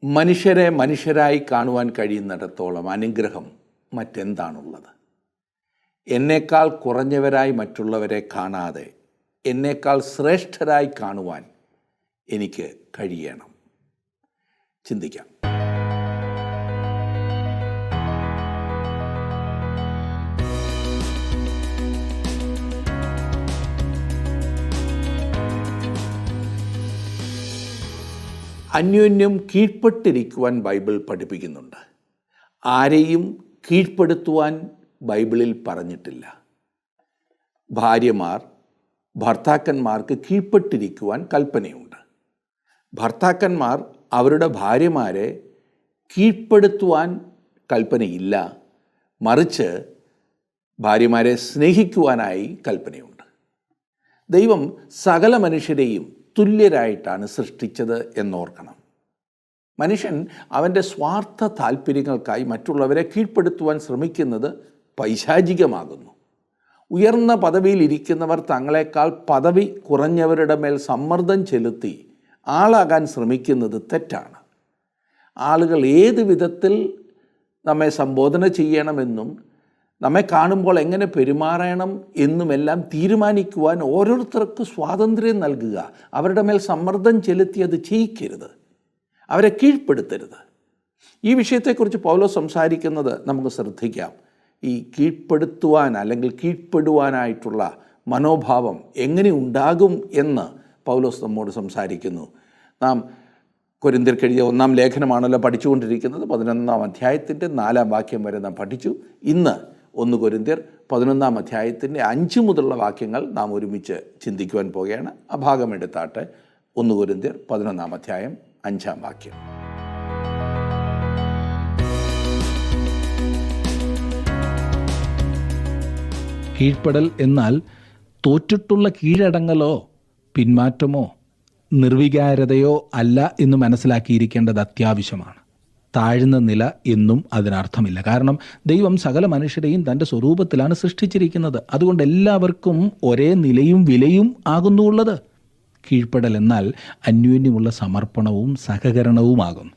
മനുഷ്യരെ മനുഷ്യരായി കാണുവാൻ കഴിയുന്നിടത്തോളം അനുഗ്രഹം മറ്റെന്താണുള്ളത്? എന്നേക്കാൾ കുറഞ്ഞവരായി മറ്റുള്ളവരെ കാണാതെ എന്നേക്കാൾ ശ്രേഷ്ഠരായി കാണുവാൻ എനിക്ക് കഴിയണം. ചിന്തിക്കാം. അന്യോന്യം കീഴ്പ്പെട്ടിരിക്കുവാൻ ബൈബിൾ പഠിപ്പിക്കുന്നുണ്ട്. ആരെയും കീഴ്പ്പെടുത്തുവാൻ ബൈബിളിൽ പറഞ്ഞിട്ടില്ല. ഭാര്യമാർ ഭർത്താക്കന്മാർക്ക് കീഴ്പ്പെട്ടിരിക്കുവാൻ കൽപ്പനയുണ്ട്. ഭർത്താക്കന്മാർ അവരുടെ ഭാര്യമാരെ കീഴ്പ്പെടുത്തുവാൻ കൽപ്പനയില്ല. മറിച്ച് ഭാര്യമാരെ സ്നേഹിക്കുവാനായി കൽപ്പനയുണ്ട്. ദൈവം സകല മനുഷ്യരെയും തുല്യരായിട്ടാണ് സൃഷ്ടിച്ചത് എന്നോർക്കണം. മനുഷ്യൻ അവൻ്റെ സ്വാർത്ഥ താല്പര്യങ്ങൾക്കായി മറ്റുള്ളവരെ കീഴ്പ്പെടുത്തുവാൻ ശ്രമിക്കുന്നത് പൈശാചികമാകുന്നു. ഉയർന്ന പദവിയിൽ ഇരിക്കുന്നവർ തങ്ങളെക്കാൾ പദവി കുറഞ്ഞവരുടെ മേൽ സമ്മർദ്ദം ചെലുത്തി ആളാകാൻ ശ്രമിക്കുന്നത് തെറ്റാണ്. ആളുകൾ ഏത് വിധത്തിൽ നമ്മെ സംബോധന ചെയ്യണമെന്നും നമ്മെ കാണുമ്പോൾ എങ്ങനെ പെരുമാറണം എന്നുമെല്ലാം തീരുമാനിക്കുവാൻ ഓരോരുത്തർക്ക് സ്വാതന്ത്ര്യം നൽകുക. അവരുടെ മേൽ സമ്മർദ്ദം ചെലുത്തി അത് ചെയ്യിക്കരുത്, അവരെ കീഴ്പ്പെടുത്തരുത്. ഈ വിഷയത്തെക്കുറിച്ച് പൗലോസ് സംസാരിക്കുന്നത് നമുക്ക് ശ്രദ്ധിക്കാം. ഈ കീഴ്പ്പെടുത്തുവാൻ അല്ലെങ്കിൽ കീഴ്പ്പെടുവാനായിട്ടുള്ള മനോഭാവം എങ്ങനെ ഉണ്ടാകും എന്ന് പൗലോസ് നമ്മോട് സംസാരിക്കുന്നു. നാം കൊരിന്ത്യർക്ക് എഴുതിയ 1-ാം ലേഖനമാണല്ലോ പഠിച്ചുകൊണ്ടിരിക്കുന്നത്. 11-ാം അധ്യായത്തിൻ്റെ 4-ാം വാക്യം വരെ നാം പഠിച്ചു. ഇന്ന് 1 കൊരിന്ത്യർ 11-ാം അധ്യായത്തിൻ്റെ 5 മുതലുള്ള വാക്യങ്ങൾ നാം ഒരുമിച്ച് ചിന്തിക്കുവാൻ പോകുകയാണ്. ആ ഭാഗം എടുത്താട്ടെ. 1 കൊരിന്ത്യർ 11-ാം അധ്യായം 5-ാം വാക്യം. കീഴ്പ്പെടൽ എന്നാൽ തോറ്റിട്ടുള്ള കീഴടങ്ങലോ പിന്മാറ്റമോ നിർവികാരതയോ അല്ല എന്ന് മനസ്സിലാക്കിയിരിക്കേണ്ടത് അത്യാവശ്യമാണ്. താഴ്ന്ന നില എന്നും അതിനർത്ഥമില്ല. കാരണം ദൈവം സകല മനുഷ്യരെയും തൻ്റെ സ്വരൂപത്തിലാണ് സൃഷ്ടിച്ചിരിക്കുന്നത്. അതുകൊണ്ട് എല്ലാവർക്കും ഒരേ നിലയും വിലയും ആകുന്നുള്ളത്. കീഴ്പ്പെടൽ എന്നാൽ അന്യോന്യമുള്ള സമർപ്പണവും സഹകരണവുമാകുന്നു.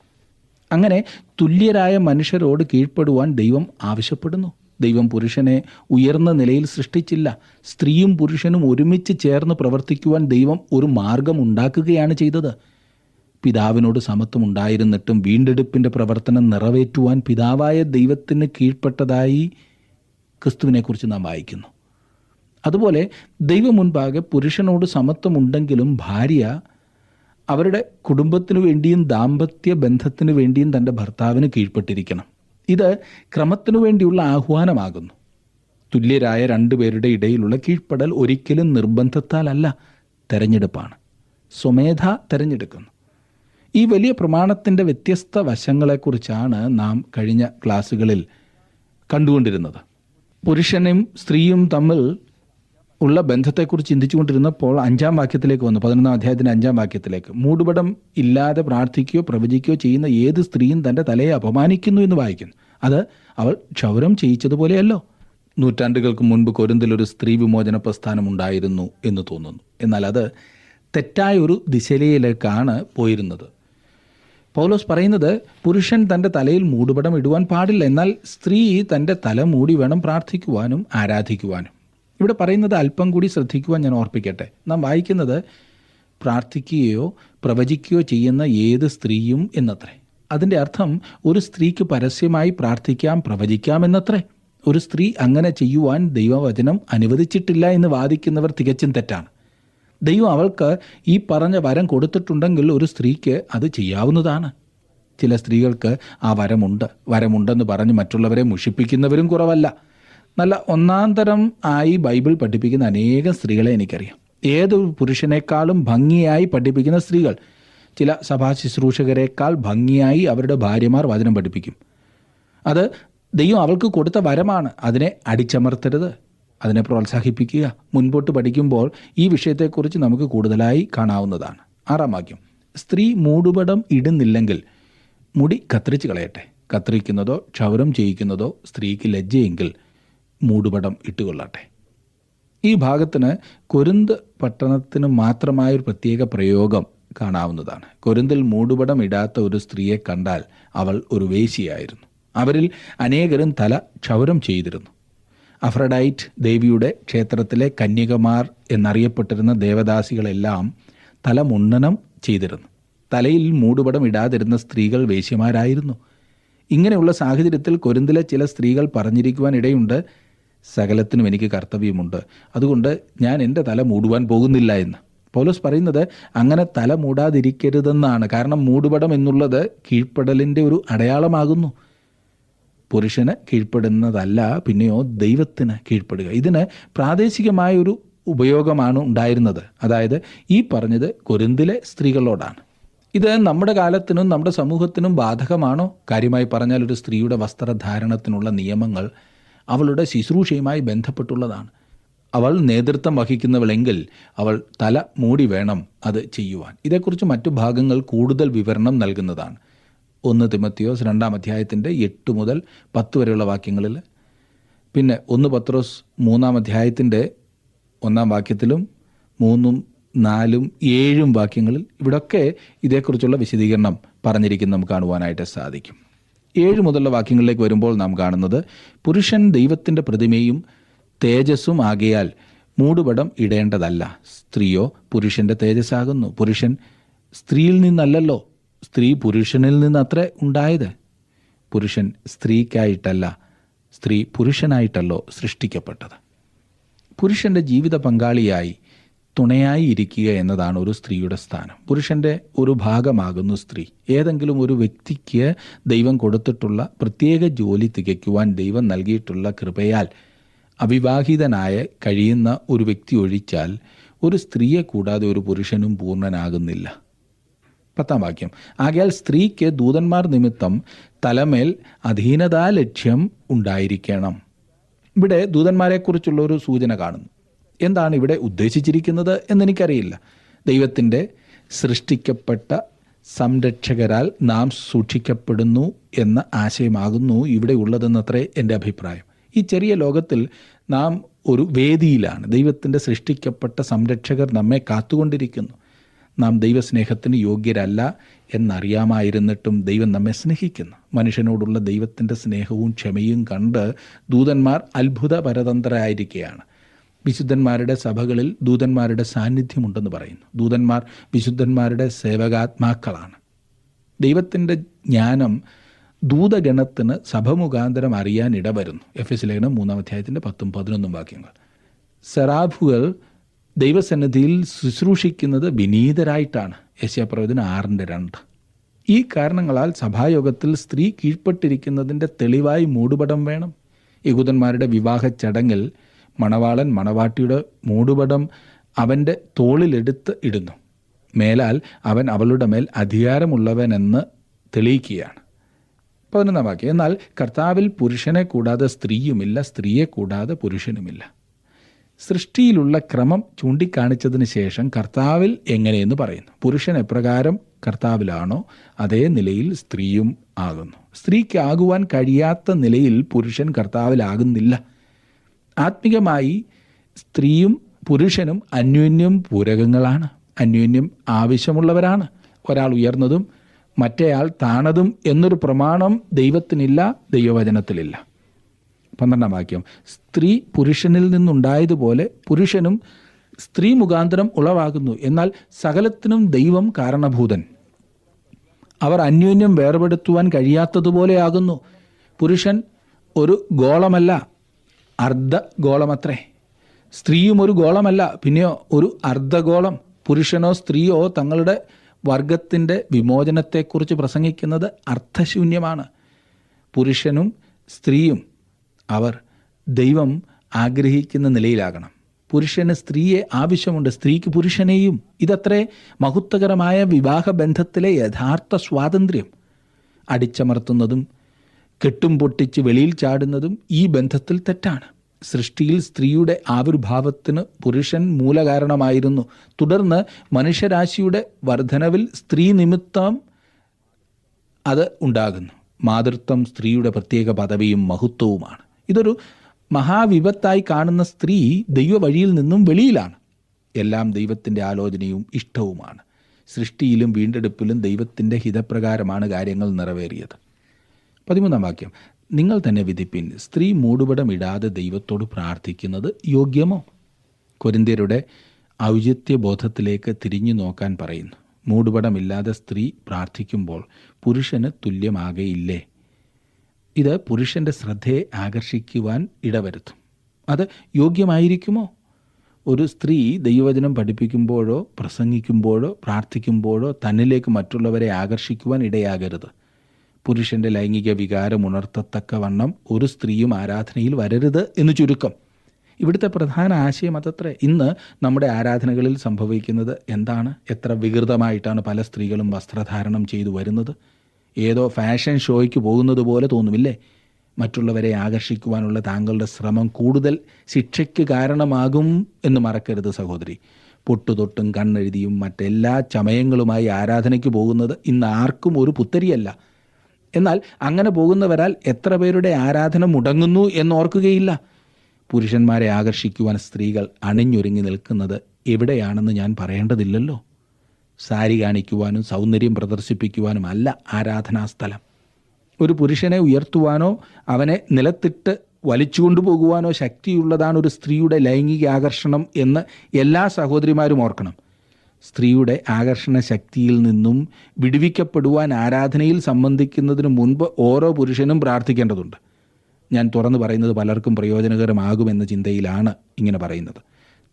അങ്ങനെ തുല്യരായ മനുഷ്യരോട് കീഴ്പ്പെടുവാൻ ദൈവം ആവശ്യപ്പെടുന്നു. ദൈവം പുരുഷനെ ഉയർന്ന നിലയിൽ സൃഷ്ടിച്ചില്ല. സ്ത്രീയും പുരുഷനും ഒരുമിച്ച് ചേർന്ന് പ്രവർത്തിക്കുവാൻ ദൈവം ഒരു മാർഗം ഉണ്ടാക്കുകയാണ് ചെയ്തത്. പിതാവിനോട് സമത്വം ഉണ്ടായിരുന്നിട്ടും വീണ്ടെടുപ്പിൻ്റെ പ്രവർത്തനം നിറവേറ്റുവാൻ പിതാവായ ദൈവത്തിന് കീഴ്പ്പെട്ടതായി ക്രിസ്തുവിനെക്കുറിച്ച് നാം വായിക്കുന്നു. അതുപോലെ ദൈവം മുൻപാകെ പുരുഷനോട് സമത്വം ഉണ്ടെങ്കിലും ഭാര്യ അവരുടെ കുടുംബത്തിനു വേണ്ടിയും ദാമ്പത്യ ബന്ധത്തിനു വേണ്ടിയും തൻ്റെ ഭർത്താവിന് കീഴ്പ്പെട്ടിരിക്കണം. ഇത് ക്രമത്തിനു വേണ്ടിയുള്ള ആഹ്വാനമാകുന്നു. തുല്യരായ 2 പേരുടെ ഇടയിലുള്ള കീഴ്പ്പെടൽ ഒരിക്കലും നിർബന്ധത്താലല്ല, തെരഞ്ഞെടുപ്പാണ്. സ്വമേധ തെരഞ്ഞെടുക്കുന്നു. ഈ വലിയ പ്രമാണത്തിൻ്റെ വ്യത്യസ്ത വശങ്ങളെക്കുറിച്ചാണ് നാം കഴിഞ്ഞ ക്ലാസ്സുകളിൽ കണ്ടുകൊണ്ടിരുന്നത്. പുരുഷനും സ്ത്രീയും തമ്മിൽ ഉള്ള ബന്ധത്തെക്കുറിച്ച് ചിന്തിച്ചുകൊണ്ടിരുന്നപ്പോൾ 5-ാം വാക്യത്തിലേക്ക് വന്നു. 11-ാം അധ്യായത്തിൻ്റെ 5-ാം വാക്യത്തിലേക്ക്. മൂടുപടം ഇല്ലാതെ പ്രാർത്ഥിക്കുകയോ പ്രവചിക്കുകയോ ചെയ്യുന്ന ഏത് സ്ത്രീയും തൻ്റെ തലയെ അപമാനിക്കുന്നു എന്ന് വായിക്കുന്നു. അത് അവൾ ക്ഷൗരം ചെയ്യിച്ചതുപോലെയല്ലോ. നൂറ്റാണ്ടുകൾക്ക് മുൻപ് കൊരിന്തിൽ ഒരു സ്ത്രീ വിമോചന പ്രസ്ഥാനം ഉണ്ടായിരുന്നു എന്ന് തോന്നുന്നു. എന്നാൽ അത് തെറ്റായ ഒരു ദിശയിലേക്കാണ് പോയിരുന്നത്. പൗലോസ് പറയുന്നത് പുരുഷൻ തൻ്റെ തലയിൽ മൂടുപടം ഇടുവാൻ പാടില്ല, എന്നാൽ സ്ത്രീ തൻ്റെ തല മൂടി വേണം പ്രാർത്ഥിക്കുവാനും ആരാധിക്കുവാനും. ഇവിടെ പറയുന്നത് അല്പം കൂടി ശ്രദ്ധിക്കുവാൻ ഞാൻ ഓർപ്പിക്കട്ടെ. നാം വായിക്കുന്നത് പ്രാർത്ഥിക്കുകയോ പ്രവചിക്കുകയോ ചെയ്യുന്ന ഏത് സ്ത്രീയും എന്നത്രേ. അതിൻ്റെ അർത്ഥം ഒരു സ്ത്രീക്ക് പരസ്യമായി പ്രാർത്ഥിക്കാം, പ്രവചിക്കാം എന്നത്രേ. ഒരു സ്ത്രീ അങ്ങനെ ചെയ്യുവാൻ ദൈവവചനം അനുവദിച്ചിട്ടില്ല എന്ന് വാദിക്കുന്നവർ തികച്ചും തെറ്റാണ്. ദൈവം അവൾക്ക് ഈ പറഞ്ഞ വരം കൊടുത്തിട്ടുണ്ടെങ്കിൽ ഒരു സ്ത്രീക്ക് അത് ചെയ്യാവുന്നതാണ്. ചില സ്ത്രീകൾക്ക് ആ വരമുണ്ടെന്ന് പറഞ്ഞ് മറ്റുള്ളവരെ മുഷിപ്പിക്കുന്നവരും കുറവല്ല. നല്ല ഒന്നാന്തരം ആയി ബൈബിൾ പഠിപ്പിക്കുന്ന അനേകം സ്ത്രീകളെ എനിക്കറിയാം. ഏതൊരു പുരുഷനേക്കാളും ഭംഗിയായി പഠിപ്പിക്കുന്ന സ്ത്രീകൾ. ചില സഭാ ശുശ്രൂഷകരെക്കാൾ ഭംഗിയായി അവരുടെ ഭാര്യമാർ വചനം പഠിപ്പിക്കും. അത് ദൈവം അവൾക്ക് കൊടുത്ത വരമാണ്. അതിനെ അടിച്ചമർത്തരുത്, അതിനെ പ്രോത്സാഹിപ്പിക്കുക. മുൻപോട്ട് പഠിക്കുമ്പോൾ ഈ വിഷയത്തെക്കുറിച്ച് നമുക്ക് കൂടുതലായി കാണാവുന്നതാണ്. 6-ാം വാക്യം. സ്ത്രീ മൂടുപടം ഇടുന്നില്ലെങ്കിൽ മുടി കത്തിരിച്ച് കളയട്ടെ. കത്തിരിക്കുന്നതോ ക്ഷൗരം ചെയ്യിക്കുന്നതോ സ്ത്രീക്ക് ലജ്ജയെങ്കിൽ മൂടുപടം ഇട്ടുകൊള്ളട്ടെ. ഈ ഭാഗത്തിന് കൊരിന്ത് പട്ടണത്തിന് മാത്രമായൊരു പ്രത്യേക പ്രയോഗം കാണാവുന്നതാണ്. കൊരിന്തിൽ മൂടുപടം ഇടാത്ത ഒരു സ്ത്രീയെ കണ്ടാൽ അവൾ ഒരു വേശ്യയായിരുന്നു. അവരിൽ അനേകരും തല ക്ഷൗരം ചെയ്തിരുന്നു. അഫ്രഡൈറ്റ് ദേവിയുടെ ക്ഷേത്രത്തിലെ കന്യകമാർ എന്നറിയപ്പെട്ടിരുന്ന ദേവദാസികളെല്ലാം തല മുണ്ഡനം ചെയ്തിരുന്നു. തലയിൽ മൂടുപടം ഇടാതിരുന്ന സ്ത്രീകൾ വേശ്യമാരായിരുന്നു. ഇങ്ങനെയുള്ള സാഹചര്യത്തിൽ കൊരിന്തിലെ ചില സ്ത്രീകൾ പറഞ്ഞിരിക്കുവാൻ ഇടയുണ്ട്, സകലത്തിനും എനിക്ക് കർത്തവ്യമുണ്ട്, അതുകൊണ്ട് ഞാൻ എൻ്റെ തല മൂടുവാൻ പോകുന്നില്ല എന്ന്. പൗലോസ് പറയുന്നത് അങ്ങനെ തല മൂടാതിരിക്കരുതെന്നാണ്. കാരണം മൂടുപടം എന്നുള്ളത് കീഴ്പ്പെടലിൻ്റെ ഒരു അടയാളമാകുന്നു. പുരുഷന് കീഴ്പ്പെടുന്നതല്ല, പിന്നെയോ ദൈവത്തിന് കീഴ്പ്പെടുക. ഇതിന് പ്രാദേശികമായ ഒരു ഉപയോഗമാണ് ഉണ്ടായിരുന്നത്. അതായത് ഈ പറഞ്ഞത് കൊരിന്തിലെ സ്ത്രീകളോടാണ്. ഇത് നമ്മുടെ കാലത്തിനും നമ്മുടെ സമൂഹത്തിനും ബാധകമാണോ? കാര്യമായി പറഞ്ഞാൽ ഒരു സ്ത്രീയുടെ വസ്ത്രധാരണത്തിനുള്ള നിയമങ്ങൾ അവളുടെ ശുശ്രൂഷയുമായി ബന്ധപ്പെട്ടുള്ളതാണ്. അവൾ നേതൃത്വം വഹിക്കുന്നവളെങ്കിൽ അവൾ തല മൂടി വേണം അത് ചെയ്യുവാൻ. ഇതേക്കുറിച്ച് മറ്റു ഭാഗങ്ങൾ കൂടുതൽ വിവരണം നൽകുന്നതാണ്. 1 തിമോത്തിയോസ് 2-ാം അധ്യായത്തിൻ്റെ 8 മുതൽ 10 വരെയുള്ള വാക്യങ്ങളിൽ, പിന്നെ 1 പത്രോസ് 3-ാം അധ്യായത്തിൻ്റെ 1-ാം വാക്യത്തിലും 3, 4, 7 വാക്യങ്ങളിൽ ഇവിടൊക്കെ ഇതേക്കുറിച്ചുള്ള വിശദീകരണം പറഞ്ഞിരിക്കുന്നത് നമുക്ക് കാണുവാനായിട്ട് സാധിക്കും. 7 മുതലുള്ള വാക്യങ്ങളിലേക്ക് വരുമ്പോൾ നാം കാണുന്നത്, പുരുഷൻ ദൈവത്തിൻ്റെ പ്രതിമയും തേജസ്സും ആകയാൽ മൂടുപടം ഇടേണ്ടതല്ല. സ്ത്രീയോ പുരുഷൻ്റെ തേജസ്സാകുന്നു. പുരുഷൻ സ്ത്രീയിൽ നിന്നല്ലല്ലോ, സ്ത്രീ പുരുഷനിൽ നിന്നത്രേ ഉണ്ടായത്. പുരുഷൻ സ്ത്രീക്കായിട്ടല്ല, സ്ത്രീ പുരുഷനായിട്ടല്ലോ സൃഷ്ടിക്കപ്പെട്ടത്. പുരുഷൻ്റെ ജീവിത പങ്കാളിയായി തുണയായി ഇരിക്കുക എന്നതാണ് ഒരു സ്ത്രീയുടെ സ്ഥാനം. പുരുഷൻ്റെ ഒരു ഭാഗമാകുന്നു സ്ത്രീ. ഏതെങ്കിലും ഒരു വ്യക്തിക്ക് ദൈവം കൊടുത്തിട്ടുള്ള പ്രത്യേക ജോലി തികയ്ക്കുവാൻ ദൈവം നൽകിയിട്ടുള്ള കൃപയാൽ അവിവാഹിതനായ കഴിയുന്ന ഒരു വ്യക്തി ഒഴിച്ചാൽ ഒരു സ്ത്രീയെ കൂടാതെ ഒരു പുരുഷനും പൂർണ്ണനാകുന്നില്ല. 10-ാം വാക്യം, ആകയാൽ സ്ത്രീക്ക് ദൂതന്മാർ നിമിത്തം തലമേൽ അധീനതാ ലക്ഷ്യം ഉണ്ടായിരിക്കണം. ഇവിടെ ദൂതന്മാരെക്കുറിച്ചുള്ള ഒരു സൂചന കാണുന്നു. എന്താണ് ഇവിടെ ഉദ്ദേശിച്ചിരിക്കുന്നത് എന്നെനിക്കറിയില്ല. ദൈവത്തിൻ്റെ സൃഷ്ടിക്കപ്പെട്ട സംരക്ഷകരാൽ നാം സൂക്ഷിക്കപ്പെടുന്നു എന്ന ആശയമാകുന്നു ഇവിടെ ഉള്ളതെന്നത്രേ എൻ്റെ അഭിപ്രായം. ഈ ചെറിയ ലോകത്തിൽ നാം ഒരു വേദിയിലാണ്. ദൈവത്തിൻ്റെ സൃഷ്ടിക്കപ്പെട്ട സംരക്ഷകർ നമ്മെ കാത്തുകൊണ്ടിരിക്കുന്നു. നാം ദൈവസ്നേഹത്തിന് യോഗ്യരല്ല എന്നറിയാമായിരുന്നിട്ടും ദൈവം നമ്മെ സ്നേഹിക്കുന്നു. മനുഷ്യനോടുള്ള ദൈവത്തിൻ്റെ സ്നേഹവും ക്ഷമയും കണ്ട് ദൂതന്മാർ അത്ഭുത പരതന്ത്രരായിരിക്കുകയാണ്. വിശുദ്ധന്മാരുടെ സഭകളിൽ ദൂതന്മാരുടെ സാന്നിധ്യമുണ്ടെന്ന് പറയുന്നു. ദൂതന്മാർ വിശുദ്ധന്മാരുടെ സേവകാത്മാക്കളാണ്. ദൈവത്തിൻ്റെ ജ്ഞാനം ദൂതഗണത്തിന് സഭ മുഖാന്തരം അറിയാൻ ഇടവരുന്നു. എഫെസ്യ ലേഖനം 3-ാം അധ്യായത്തിൻ്റെ 10-11 വാക്യങ്ങൾ. സെറാഫുകൾ ദൈവസന്നിധിയിൽ ശുശ്രൂഷിക്കുന്നത് വിനീതരായിട്ടാണ്. യെശയ്യാപ്രവചനം 6:2. ഈ കാരണങ്ങളാൽ സഭായോഗത്തിൽ സ്ത്രീ കീഴ്പ്പെട്ടിരിക്കുന്നതിൻ്റെ തെളിവായി മൂടുപടം വേണം. യഹൂദന്മാരുടെ വിവാഹ ചടങ്ങിൽ മണവാളൻ മണവാട്ടിയുടെ മൂടുപടം അവൻ്റെ തോളിലെടുത്ത് ഇടുന്നു. മേലാൽ അവൻ അവളുടെ മേൽ അധികാരമുള്ളവനെന്ന് തെളിയിക്കുകയാണ്. 11-ാം വാക്യം, എന്നാൽ കർത്താവിൽ പുരുഷനെ കൂടാതെ സ്ത്രീയുമില്ല, സ്ത്രീയെ കൂടാതെ പുരുഷനുമില്ല. സൃഷ്ടിയിലുള്ള ക്രമം ചൂണ്ടിക്കാണിച്ചതിന് ശേഷം കർത്താവിൽ എങ്ങനെയെന്ന് പറയുന്നു. പുരുഷൻ എപ്രകാരം കർത്താവിലാണോ അതേ നിലയിൽ സ്ത്രീയും ആകുന്നു. സ്ത്രീക്ക് ആകുവാൻ കഴിയാത്ത നിലയിൽ പുരുഷൻ കർത്താവിലാകുന്നില്ല. ആത്മികമായി സ്ത്രീയും പുരുഷനും അന്യോന്യം പൂരകങ്ങളാണ്, അന്യോന്യം ആവശ്യമുള്ളവരാണ്. ഒരാൾ ഉയർന്നതും മറ്റേയാൾ താണതും എന്നൊരു പ്രമാണം ദൈവത്തിനില്ല, ദൈവവചനത്തിലില്ല. 12-ാം വാക്യം, സ്ത്രീ പുരുഷനിൽ നിന്നുണ്ടായതുപോലെ പുരുഷനും സ്ത്രീ മുഖാന്തരം ഉളവാകുന്നു. എന്നാൽ സകലത്തിനും ദൈവം കാരണഭൂതൻ. അവർ അന്യോന്യം വേർപെടുത്തുവാൻ കഴിയാത്തതുപോലെയാകുന്നു. പുരുഷൻ ഒരു ഗോളമല്ല, അർദ്ധഗോളമത്രേ. സ്ത്രീയും ഒരു ഗോളമല്ല, പിന്നെയോ ഒരു അർദ്ധഗോളം. പുരുഷനോ സ്ത്രീയോ തങ്ങളുടെ വർഗത്തിൻ്റെ വിമോചനത്തെക്കുറിച്ച് പ്രസംഗിക്കുന്നത് അർത്ഥശൂന്യമാണ്. പുരുഷനും സ്ത്രീയും അവർ ദൈവം ആഗ്രഹിക്കുന്ന നിലയിലാകണം. പുരുഷന് സ്ത്രീയെ ആവശ്യമുണ്ട്, സ്ത്രീക്ക് പുരുഷനെയും. ഇതത്രേ മഹത്വകരമായ വിവാഹബന്ധത്തിലെ യഥാർത്ഥ സ്വാതന്ത്ര്യം. അടിച്ചമർത്തുന്നതും കെട്ടും പൊട്ടിച്ച് വെളിയിൽ ചാടുന്നതും ഈ ബന്ധത്തിൽ തെറ്റാണ്. സൃഷ്ടിയിൽ സ്ത്രീയുടെ ആവിർഭാവത്തിന് പുരുഷൻ മൂലകാരണമായിരുന്നു. തുടർന്ന് മനുഷ്യരാശിയുടെ വർധനവിൽ സ്ത്രീ നിമിത്തം അത് ഉണ്ടാകുന്നു. മാതൃത്വം സ്ത്രീയുടെ പ്രത്യേക പദവിയും മഹത്വവുമാണ്. ഇതൊരു മഹാവിപത്തായി കാണുന്ന സ്ത്രീ ദൈവ വഴിയിൽ നിന്നും വെളിയിലാണ്. എല്ലാം ദൈവത്തിൻ്റെ ആലോചനയും ഇഷ്ടവുമാണ്. സൃഷ്ടിയിലും വീണ്ടെടുപ്പിലും ദൈവത്തിൻ്റെ ഹിതപ്രകാരമാണ് കാര്യങ്ങൾ നിറവേറിയത്. 13-ാം വാക്യം, നിങ്ങൾ തന്നെ വിധിപ്പിൻ, സ്ത്രീ മൂടുപടമിടാതെ ദൈവത്തോട് പ്രാർത്ഥിക്കുന്നത് യോഗ്യമോ? കൊരിന്ത്യരുടെ ഔചിത്യബോധത്തിലേക്ക് തിരിഞ്ഞു നോക്കാൻ പറയുന്നു. മൂടുപടമില്ലാതെ സ്ത്രീ പ്രാർത്ഥിക്കുമ്പോൾ പുരുഷന് തുല്യമാകയില്ലേ? ഇത് പുരുഷൻ്റെ ശ്രദ്ധയെ ആകർഷിക്കുവാൻ ഇടവരുത്തും. അത് യോഗ്യമായിരിക്കുമോ? ഒരു സ്ത്രീ ദൈവവചനം പഠിപ്പിക്കുമ്പോഴോ പ്രസംഗിക്കുമ്പോഴോ പ്രാർത്ഥിക്കുമ്പോഴോ തന്നിലേക്ക് മറ്റുള്ളവരെ ആകർഷിക്കുവാൻ ഇടയാകരുത്. പുരുഷൻ്റെ ലൈംഗിക വികാരം ഉണർത്തത്തക്കവണ്ണം ഒരു സ്ത്രീയും ആരാധനയിൽ വരരുത് എന്ന് ചുരുക്കം. ഇവിടുത്തെ പ്രധാന ആശയം അതത്രേ. ഇന്ന് നമ്മുടെ ആരാധനകളിൽ സംഭവിക്കുന്നത് എന്താണ്? എത്ര വികൃതമായിട്ടാണ് പല സ്ത്രീകളും വസ്ത്രധാരണം ചെയ്തു വരുന്നത്. ഏതോ ഫാഷൻ ഷോയ്ക്ക് പോകുന്നത് പോലെ തോന്നുമില്ലേ? മറ്റുള്ളവരെ ആകർഷിക്കുവാനുള്ള താങ്കളുടെ ശ്രമം കൂടുതൽ ശിക്ഷയ്ക്ക് കാരണമാകും എന്ന് മറക്കരുത് സഹോദരി. പൊട്ടുതൊട്ടും കണ്ണെഴുതിയും മറ്റെല്ലാ ചമയങ്ങളുമായി ആരാധനയ്ക്ക് പോകുന്നത് ഇന്ന് ആർക്കും ഒരു പുത്തരിയല്ല. എന്നാൽ അങ്ങനെ പോകുന്നവരാൽ എത്ര പേരുടെ ആരാധന മുടങ്ങുന്നു എന്നോർക്കുകയില്ല. പുരുഷന്മാരെ ആകർഷിക്കുവാൻ സ്ത്രീകൾ അണിഞ്ഞൊരുങ്ങി നിൽക്കുന്നത് എവിടെയാണെന്ന് ഞാൻ പറയേണ്ടതില്ലല്ലോ. സാരി കാണിക്കുവാനും സൗന്ദര്യം പ്രദർശിപ്പിക്കുവാനും അല്ല ആരാധനാസ്ഥലം. ഒരു പുരുഷനെ ഉയർത്തുവാനോ അവനെ നിലത്തിട്ട് വലിച്ചുകൊണ്ടുപോകുവാനോ ശക്തിയുള്ളതാണ് ഒരു സ്ത്രീയുടെ ലൈംഗിക ആകർഷണം എന്ന് എല്ലാ സഹോദരിമാരും ഓർക്കണം. സ്ത്രീയുടെ ആകർഷണ ശക്തിയിൽ നിന്നും വിടുവിക്കപ്പെടുവാൻ ആരാധനയിൽ സംബന്ധിക്കുന്നതിന് മുൻപ് ഓരോ പുരുഷനും പ്രാർത്ഥിക്കേണ്ടതുണ്ട്. ഞാൻ തുറന്നു പറയുന്നത് പലർക്കും പ്രയോജനകരമാകുമെന്ന ചിന്തയിലാണ് ഇങ്ങനെ പറയുന്നത്.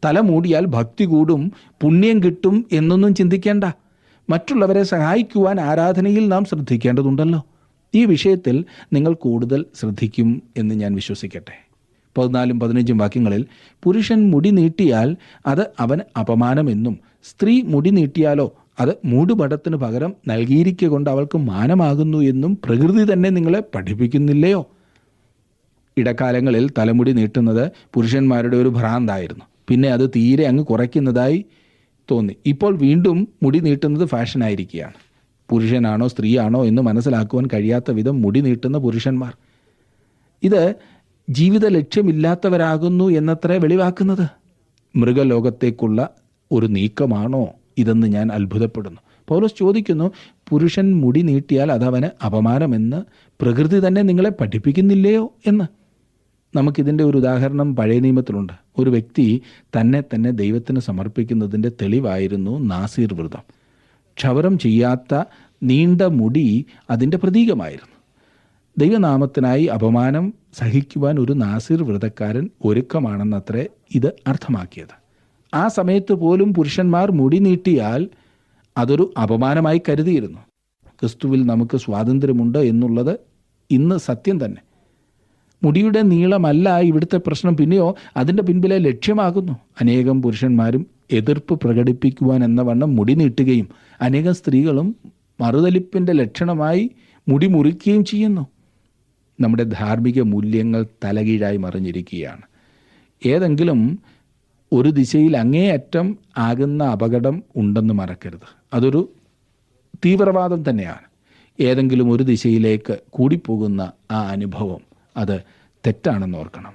തല മൂടിയാൽ ഭക്തി കൂടും, പുണ്യം കിട്ടും എന്നൊന്നും ചിന്തിക്കേണ്ട. മറ്റുള്ളവരെ സഹായിക്കുവാൻ ആരാധനയിൽ നാം ശ്രദ്ധിക്കേണ്ടതുണ്ടല്ലോ. ഈ വിഷയത്തിൽ നിങ്ങൾ കൂടുതൽ ശ്രദ്ധിക്കും എന്ന് ഞാൻ വിശ്വസിക്കട്ടെ. 14-15 വാക്യങ്ങളിൽ പുരുഷൻ മുടി നീട്ടിയാൽ അത് അവന് അപമാനമെന്നും സ്ത്രീ മുടി നീട്ടിയാലോ അത് മൂടുപടത്തിന് പകരം നൽകിയിരിക്കൊണ്ട് അവൾക്ക് മാനമാകുന്നു എന്നും പ്രകൃതി തന്നെ നിങ്ങളെ പഠിപ്പിക്കുന്നില്ലയോ? ഇടക്കാലങ്ങളിൽ തലമുടി നീട്ടുന്നത് പുരുഷന്മാരുടെ ഒരു ഭ്രാന്തായിരുന്നു. പിന്നെ അത് തീരെ അങ്ങ് കുറയ്ക്കുന്നതായി തോന്നി. ഇപ്പോൾ വീണ്ടും മുടി നീട്ടുന്നത് ഫാഷനായിരിക്കുകയാണ്. പുരുഷനാണോ സ്ത്രീയാണോ എന്ന് മനസ്സിലാക്കുവാൻ കഴിയാത്ത വിധം മുടി നീട്ടുന്ന പുരുഷന്മാർ. ഇത് ജീവിത ലക്ഷ്യമില്ലാത്തവരാകുന്നു എന്നത്രേ വെളിവാക്കുന്നത്. മൃഗലോകത്തേക്കുള്ള ഒരു നീക്കമാണോ ഇതെന്ന് ഞാൻ അത്ഭുതപ്പെടുന്നു. പൗലോസ് ചോദിക്കുന്നു, പുരുഷൻ മുടി നീട്ടിയാൽ അതവന് അപമാനമെന്ന് പ്രകൃതി തന്നെ നിങ്ങളെ പഠിപ്പിക്കുന്നില്ലയോ എന്ന്. നമുക്കിതിൻ്റെ ഒരു ഉദാഹരണം പഴയ നിയമത്തിലുണ്ട്. ഒരു വ്യക്തി തന്നെ ദൈവത്തിന് സമർപ്പിക്കുന്നതിൻ്റെ തെളിവായിരുന്നു നാസീർ വ്രതം. ക്ഷവരം ചെയ്യാത്ത നീണ്ട മുടി അതിൻ്റെ പ്രതീകമായിരുന്നു. ദൈവനാമത്തിനായി അപമാനം സഹിക്കുവാൻ ഒരു നാസീർ വ്രതക്കാരൻ ഒരുക്കമാണെന്നത്രേ ഇത് അർത്ഥമാക്കിയത്. ആ സമയത്ത് പോലും പുരുഷന്മാർ മുടി നീട്ടിയാൽ അതൊരു അപമാനമായി കരുതിയിരുന്നു. ക്രിസ്തുവിൽ നമുക്ക് സ്വാതന്ത്ര്യമുണ്ട് എന്നുള്ളത് ഇന്ന് സത്യം തന്നെ. മുടിയുടെ നീളമല്ല ഇവിടുത്തെ പ്രശ്നം, പിന്നെയോ അതിൻ്റെ പിൻപിലെ ലക്ഷ്യമാകുന്നു. അനേകം പുരുഷന്മാരും എതിർപ്പ് പ്രകടിപ്പിക്കുവാൻ എന്ന വണ്ണം മുടി നീട്ടുകയും അനേകം സ്ത്രീകളും മറുതലിപ്പിൻ്റെ ലക്ഷണമായി മുടി മുറിക്കുകയും ചെയ്യുന്നു. നമ്മുടെ ധാർമ്മിക മൂല്യങ്ങൾ തലകീഴായി മറിഞ്ഞിരിക്കുകയാണ്. ഏതെങ്കിലും ഒരു ദിശയിൽ അങ്ങേയറ്റം ആകുന്ന അപകടം ഉണ്ടെന്ന് മറക്കരുത്. അതൊരു തീവ്രവാദം തന്നെയാണ്. ഏതെങ്കിലും ഒരു ദിശയിലേക്ക് കൂടിപ്പോകുന്ന ആ അനുഭവം അത് തെറ്റാണെന്ന് ഓർക്കണം.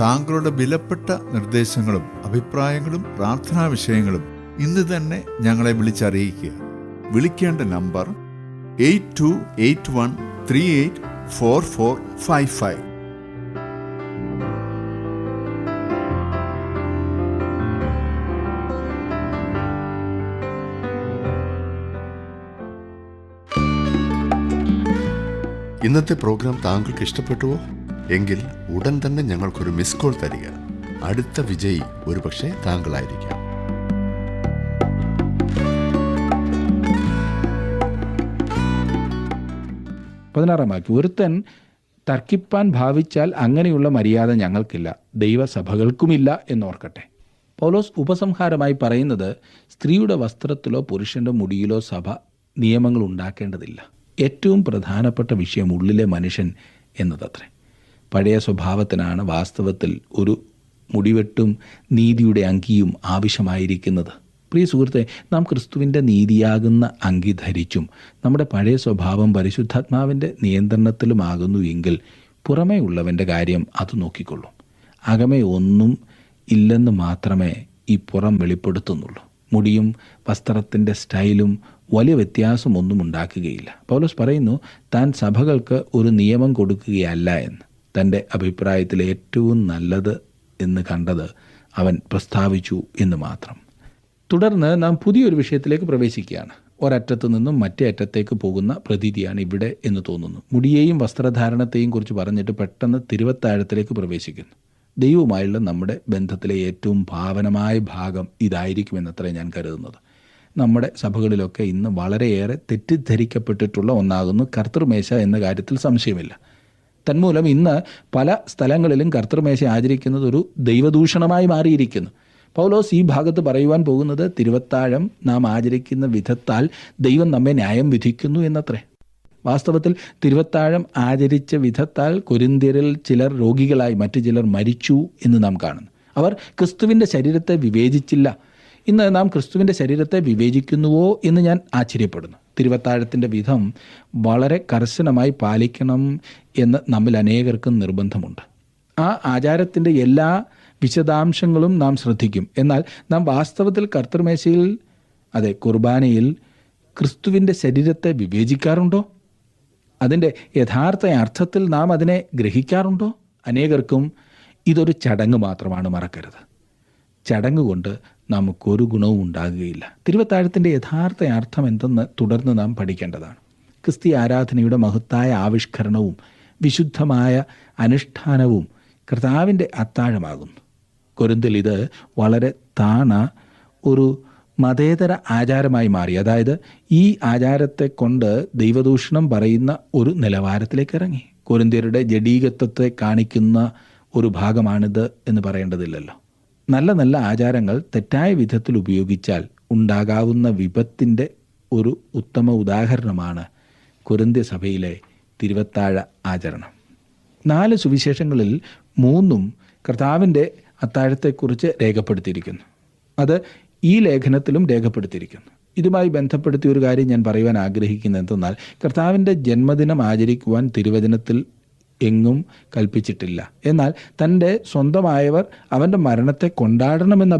താങ്കളുടെ വിലപ്പെട്ട നിർദ്ദേശങ്ങളും അഭിപ്രായങ്ങളും പ്രാർത്ഥനാ വിഷയങ്ങളും ഇന്ന് തന്നെ ഞങ്ങളെ വിളിച്ചറിയിക്കുക. വിളിക്കേണ്ട നമ്പർ 8281384455. ഇന്നത്തെ പ്രോഗ്രാം താങ്കൾക്ക് ഇഷ്ടപ്പെട്ടുവോ? എങ്കിൽ ഉടൻ തന്നെ ഞങ്ങൾക്കൊരു മിസ് കോൾ തരിക. അടുത്ത വിജയി ഒരുപക്ഷെ താങ്കളായിരിക്കാം. ഒരുത്തൻ തർക്കിപ്പാൻ ഭാവിച്ചാൽ അങ്ങനെയുള്ള മര്യാദ ഞങ്ങൾക്കില്ല, ദൈവസഭകൾക്കുമില്ല എന്നോർക്കട്ടെ. പൗലോസ് ഉപസംഹാരമായി പറയുന്നത്, സ്ത്രീയുടെ വസ്ത്രത്തിലോ പുരുഷൻ്റെ മുടിയിലോ സഭ നിയമങ്ങൾ ഉണ്ടാക്കേണ്ടതില്ല. ഏറ്റവും പ്രധാനപ്പെട്ട വിഷയം ഉള്ളിലെ മനുഷ്യൻ എന്നതത്രേ. പഴയ സ്വഭാവത്തിനാണ് വാസ്തവത്തിൽ ഒരു മുടിവെട്ടും നീതിയുടെ അങ്കിയും ആവശ്യമായിരിക്കുന്നത്. പ്രിയ സുഹൃത്തെ, നാം ക്രിസ്തുവിൻ്റെ നീതിയാകുന്ന അങ്കി ധരിച്ചും നമ്മുടെ പഴയ സ്വഭാവം പരിശുദ്ധാത്മാവിൻ്റെ നിയന്ത്രണത്തിലുമാകുന്നു എങ്കിൽ പുറമേ ഉള്ളവൻ്റെ കാര്യം അത് നോക്കിക്കൊള്ളും. അകമേ ഒന്നും ഇല്ലെന്ന് മാത്രമേ ഈ പുറം വെളിപ്പെടുത്തുന്നുള്ളൂ. മുടിയും വസ്ത്രത്തിൻ്റെ സ്റ്റൈലും വലിയ വ്യത്യാസമൊന്നും ഉണ്ടാക്കുകയില്ല. പൗലോസ് പറയുന്നു, താൻ സഭകൾക്ക് ഒരു നിയമം കൊടുക്കുകയല്ല എന്ന്. തൻ്റെ അഭിപ്രായത്തിൽ ഏറ്റവും നല്ലത് എന്ന് കണ്ടത് അവൻ പ്രസ്താവിച്ചു എന്ന് മാത്രം. തുടർന്ന് നാം പുതിയൊരു വിഷയത്തിലേക്ക് പ്രവേശിക്കുകയാണ്. ഒരറ്റത്തു നിന്നും മറ്റേ അറ്റത്തേക്ക് പോകുന്ന പ്രതീതിയാണ് ഇവിടെ എന്ന് തോന്നുന്നു. മുടിയെയും വസ്ത്രധാരണത്തെയും കുറിച്ച് പറഞ്ഞിട്ട് പെട്ടെന്ന് തിരുവത്താഴത്തിലേക്ക് പ്രവേശിക്കുന്നു. ദൈവവുമായുള്ള നമ്മുടെ ബന്ധത്തിലെ ഏറ്റവും ഭാവനമായ ഭാഗം ഇതായിരിക്കുമെന്നത്രേ ഞാൻ കരുതുന്നത്. നമ്മുടെ സഭകളിലൊക്കെ ഇന്ന് വളരെയേറെ തെറ്റിദ്ധരിക്കപ്പെട്ടിട്ടുള്ള ഒന്നാകുന്നു കർത്തൃമേശ എന്ന കാര്യത്തിൽ സംശയമില്ല. തന്മൂലം ഇന്ന് പല സ്ഥലങ്ങളിലും കർത്തൃമേശ ആചരിക്കുന്നത് ഒരു ദൈവദൂഷണമായി മാറിയിരിക്കുന്നു. പൗലോസ് ഈ ഭാഗത്ത് പറയുവാൻ പോകുന്നത് തിരുവത്താഴം നാം ആചരിക്കുന്ന വിധത്താൽ ദൈവം നമ്മെ ന്യായം വിധിക്കുന്നു എന്നത്രേ. വാസ്തവത്തിൽ തിരുവത്താഴം ആചരിച്ച വിധത്താൽ കൊരിന്ത്യരിൽ ചിലർ രോഗികളായി, മറ്റു ചിലർ മരിച്ചു എന്ന് നാം കാണുന്നു. അവർ ക്രിസ്തുവിൻ്റെ ശരീരത്തെ വിവേചിച്ചില്ല. ഇന്ന് നാം ക്രിസ്തുവിൻ്റെ ശരീരത്തെ വിവേചിക്കുന്നുവോ എന്ന് ഞാൻ ആശ്ചര്യപ്പെടുന്നു. തിരുവത്താഴത്തിൻ്റെ വിധം വളരെ കർശനമായി പാലിക്കണം എന്ന് നമ്മിൽ അനേകർക്കും നിർബന്ധമുണ്ട്. ആ ആചാരത്തിൻ്റെ എല്ലാ വിശദാംശങ്ങളും നാം ശ്രദ്ധിക്കും. എന്നാൽ നാം വാസ്തവത്തിൽ കർത്തൃമേശയിൽ, അതെ കുർബാനയിൽ ക്രിസ്തുവിൻ്റെ ശരീരത്തെ വിവേചിക്കാറുണ്ടോ? അതിൻ്റെ യഥാർത്ഥ അർത്ഥത്തിൽ നാം അതിനെ ഗ്രഹിക്കാറുണ്ടോ? അനേകർക്കും ഇതൊരു ചടങ്ങ് മാത്രമാണ്. മറക്കരുത്, ചടങ്ങ് കൊണ്ട് നമുക്കൊരു ഗുണവും ഉണ്ടാകുകയില്ല. തിരുവത്താഴത്തിൻ്റെ യഥാർത്ഥ അർത്ഥം എന്തെന്ന് തുടർന്ന് നാം പഠിക്കേണ്ടതാണ്. ക്രിസ്തീയ ആരാധനയുടെ മഹത്തായ ആവിഷ്കരണവും വിശുദ്ധമായ അനുഷ്ഠാനവും കർത്താവിൻ്റെ അത്താഴമാകുന്നു. കൊരിന്തിൽ ഇത് വളരെ താണ ഒരു മതേതര ആചാരമായി മാറി. അതായത് ഈ ആചാരത്തെ കൊണ്ട് ദൈവദൂഷണം പറയുന്ന ഒരു നിലവാരത്തിലേക്ക് ഇറങ്ങി. കൊരിന്ത്യരുടെ ജഡീകത്വത്തെ കാണിക്കുന്ന ഒരു ഭാഗമാണിത് എന്ന് പറയേണ്ടതില്ലല്ലോ. നല്ല നല്ല ആചാരങ്ങൾ തെറ്റായ വിധത്തിൽ ഉപയോഗിച്ചാൽ ഉണ്ടാകാവുന്ന വിപത്തിൻ്റെ ഒരു ഉത്തമ ഉദാഹരണമാണ് കൊരിന്ത്യ സഭയിലെ തിരുവത്താഴ ആചരണം. 4 സുവിശേഷങ്ങളിൽ 3 കർത്താവിൻ്റെ അത്താഴത്തെക്കുറിച്ച് രേഖപ്പെടുത്തിയിരിക്കുന്നു. അത് ഈ ലേഖനത്തിലും രേഖപ്പെടുത്തിയിരിക്കുന്നു. ഇതുമായി ബന്ധപ്പെടുത്തിയ ഒരു കാര്യം ഞാൻ പറയുവാൻ ആഗ്രഹിക്കുന്നത് എന്തെന്നാൽ, കർത്താവിൻ്റെ ജന്മദിനം ആചരിക്കുവാൻ തിരുവചനത്തിൽ എങ്ങും കൽപ്പിച്ചിട്ടില്ല. എന്നാൽ തൻ്റെ സ്വന്തമായവർ അവൻ്റെ മരണത്തെ കൊണ്ടാടണമെന്ന്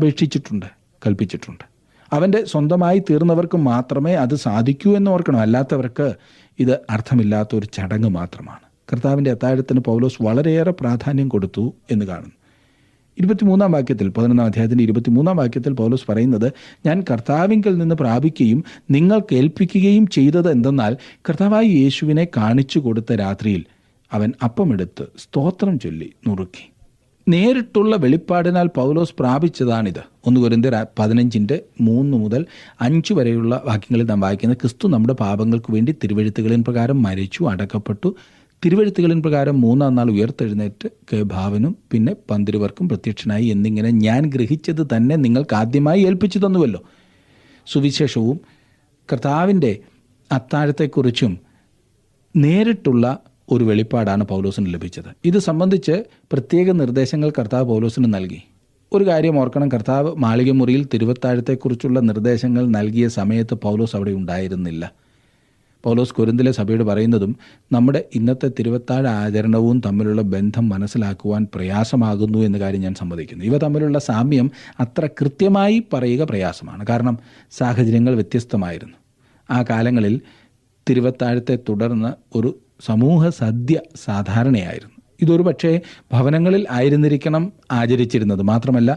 കൽപ്പിച്ചിട്ടുണ്ട്. അവൻ്റെ സ്വന്തമായി തീർന്നവർക്ക് മാത്രമേ അത് സാധിക്കൂ എന്ന് ഓർക്കണം. അല്ലാത്തവർക്ക് ഇത് അർത്ഥമില്ലാത്ത ഒരു ചടങ്ങ് മാത്രമാണ്. കർത്താവിൻ്റെ അത്താഴത്തിന് പൗലോസ് വളരെയേറെ പ്രാധാന്യം കൊടുത്തു എന്ന് കാണുന്നു. 23-ാം വാക്യത്തിൽ, 11-ാം അധ്യായത്തിൻ്റെ 23-ാം വാക്യത്തിൽ പൗലോസ് പറയുന്നത്, ഞാൻ കർത്താവിങ്കൽ നിന്ന് പ്രാപിക്കുകയും നിങ്ങൾ കേൾപ്പിക്കുകയും ചെയ്തത് എന്തെന്നാൽ, കർത്താവായ യേശുവിനെ കാണിച്ചു കൊടുത്ത രാത്രിയിൽ അവൻ അപ്പമെടുത്ത് സ്തോത്രം ചൊല്ലി നുറുക്കി. നേരിട്ടുള്ള വെളിപ്പാടിനാൽ പൗലോസ് പ്രാപിച്ചതാണിത്. 1 കൊരിന്ത്യർ 15-3 മുതൽ 5 വരെയുള്ള വാക്യങ്ങളിൽ നാം വായിക്കുന്നത്, ക്രിസ്തു നമ്മുടെ പാപങ്ങൾക്ക് വേണ്ടി തിരുവെഴുത്തുകളിൻ പ്രകാരം മരിച്ചു, അടക്കപ്പെട്ടു, തിരുവെഴുത്തുകളിൻ പ്രകാരം 3-ാം നാൾ ഉയർത്തെഴുന്നേറ്റ് കേഭാവിനും പിന്നെ 12 പ്രത്യക്ഷനായി എന്നിങ്ങനെ ഞാൻ ഗ്രഹിച്ചത് തന്നെ നിങ്ങൾക്ക് ആദ്യമായി ഏൽപ്പിച്ചു തന്നുവല്ലോ. സുവിശേഷവും കർത്താവിൻ്റെ അത്താഴത്തെക്കുറിച്ചും നേരിട്ടുള്ള ഒരു വെളിപ്പാടാണ് പൗലോസിന് ലഭിച്ചത്. ഇത് സംബന്ധിച്ച് പ്രത്യേക നിർദ്ദേശങ്ങൾ കർത്താവ് പൗലോസിന് നൽകി. ഒരു കാര്യം ഓർക്കണം, കർത്താവ് മാളികമുറിയിൽ തിരുവത്താഴത്തെക്കുറിച്ചുള്ള നിർദ്ദേശങ്ങൾ നൽകിയ സമയത്ത് പൗലോസ് അവിടെ ഉണ്ടായിരുന്നില്ല. പൗലോസ് കൊരിന്തിലെ സഭയോട് പറയുന്നതും നമ്മുടെ ഇന്നത്തെ തിരുവത്താഴ ആചരണവും തമ്മിലുള്ള ബന്ധം മനസ്സിലാക്കുവാൻ പ്രയാസമാകുന്നു എന്ന കാര്യം ഞാൻ സമ്മതിക്കുന്നു. ഇവ തമ്മിലുള്ള സാമ്യം അത്ര കൃത്യമായി പറയുക പ്രയാസമാണ്. കാരണം സാഹചര്യങ്ങൾ വ്യത്യസ്തമായിരുന്നു. ആ കാലങ്ങളിൽ തിരുവത്താഴത്തെ തുടർന്ന് ഒരു സമൂഹ സദ്യ സാധാരണയായിരുന്നു. ഇതൊരു പക്ഷേ ഭവനങ്ങളിൽ ആയിരുന്നിരിക്കണം ആചരിച്ചിരുന്നത്. മാത്രമല്ല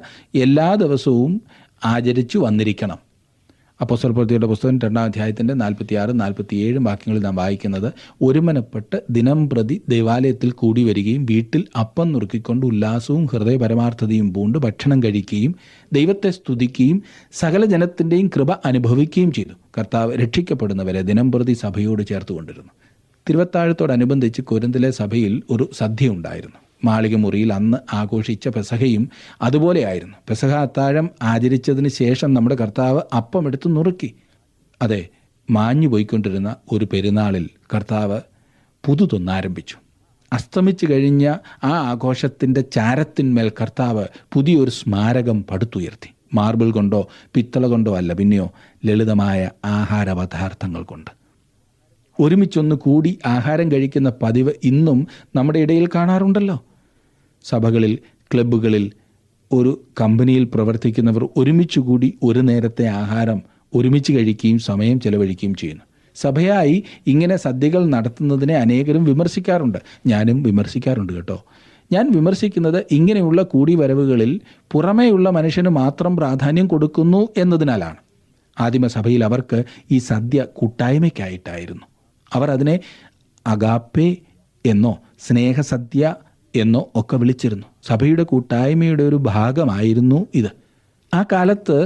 എല്ലാ ദിവസവും ആചരിച്ചു വന്നിരിക്കണം. അപ്പോസ്തലപ്രവൃത്തികളുടെ പുസ്തകം 2-ാം അധ്യായത്തിൻ്റെ 46-47 വാക്യങ്ങളിൽ നാം വായിക്കുന്നത്, ഒരുമനപ്പെട്ട് ദിനം പ്രതി ദേവാലയത്തിൽ കൂടി വരികയും വീട്ടിൽ അപ്പം നുറുക്കിക്കൊണ്ട് ഉല്ലാസവും ഹൃദയപരമാർത്ഥതയും പൂണ്ട് ഭക്ഷണം കഴിക്കുകയും ദൈവത്തെ സ്തുതിക്കുകയും സകല ജനത്തിൻ്റെയും കൃപ അനുഭവിക്കുകയും ചെയ്തു. കർത്താവ് രക്ഷിക്കപ്പെടുന്നവരെ ദിനം പ്രതി സഭയോട് ചേർത്തുകൊണ്ടിരുന്നു. തിരുവത്താഴത്തോടനുബന്ധിച്ച് കൊരിന്തിലെ സഭയിൽ ഒരു സദ്യ ഉണ്ടായിരുന്നു. മാളികമുറിയിൽ അന്ന് ആഘോഷിച്ച പെസഹയും അതുപോലെയായിരുന്നു. പെസഹ അത്താഴം ആചരിച്ചതിന് ശേഷം നമ്മുടെ കർത്താവ് അപ്പമെടുത്ത് നുറുക്കി. അതെ, മാഞ്ഞു പോയിക്കൊണ്ടിരുന്ന ഒരു പെരുന്നാളിൽ കർത്താവ് പുതുതൊന്നാരംഭിച്ചു. അസ്തമിച്ചു കഴിഞ്ഞ ആ ആഘോഷത്തിൻ്റെ ചാരത്തിന്മേൽ കർത്താവ് പുതിയൊരു സ്മാരകം പടുത്തുയർത്തി. മാർബിൾ കൊണ്ടോ പിത്തള കൊണ്ടോ അല്ല, പിന്നെയോ ലളിതമായ ആഹാര പദാർത്ഥങ്ങൾ കൊണ്ട്. ഒരുമിച്ചൊന്ന് കൂടി ആഹാരം കഴിക്കുന്ന പതിവ് ഇന്നും നമ്മുടെ ഇടയിൽ കാണാറുണ്ടല്ലോ. സഭകളിൽ, ക്ലബ്ബുകളിൽ ഒരു കമ്പനിയിൽ പ്രവർത്തിക്കുന്നവർ ഒരുമിച്ച് കൂടി ഒരു നേരത്തെ ആഹാരം ഒരുമിച്ച് കഴിക്കുകയും സമയം ചെലവഴിക്കുകയും ചെയ്യുന്നു. സഭയായി ഇങ്ങനെ സദ്യകൾ നടത്തുന്നതിനെ അനേകരും വിമർശിക്കാറുണ്ട്. ഞാനും വിമർശിക്കാറുണ്ട് കേട്ടോ. ഞാൻ വിമർശിക്കുന്നത് ഇങ്ങനെയുള്ള കൂടിവരവുകളിൽ പുറമേയുള്ള മനുഷ്യന് മാത്രം പ്രാധാന്യം കൊടുക്കുന്നു എന്നതിനാലാണ്. ആദിമസഭയിൽ അവർക്ക് ഈ സദ്യ കൂട്ടായ്മയ്ക്കായിട്ടായിരുന്നു. അവർ അതിനെ അഗാപ്പേ എന്നോ സ്നേഹസദ്യ എന്നോ ഒക്കെ വിളിച്ചിരുന്നു. സഭയുടെ കൂട്ടായ്മയുടെ ഒരു ഭാഗമായിരുന്നു ഇത്. ആ കാലത്ത്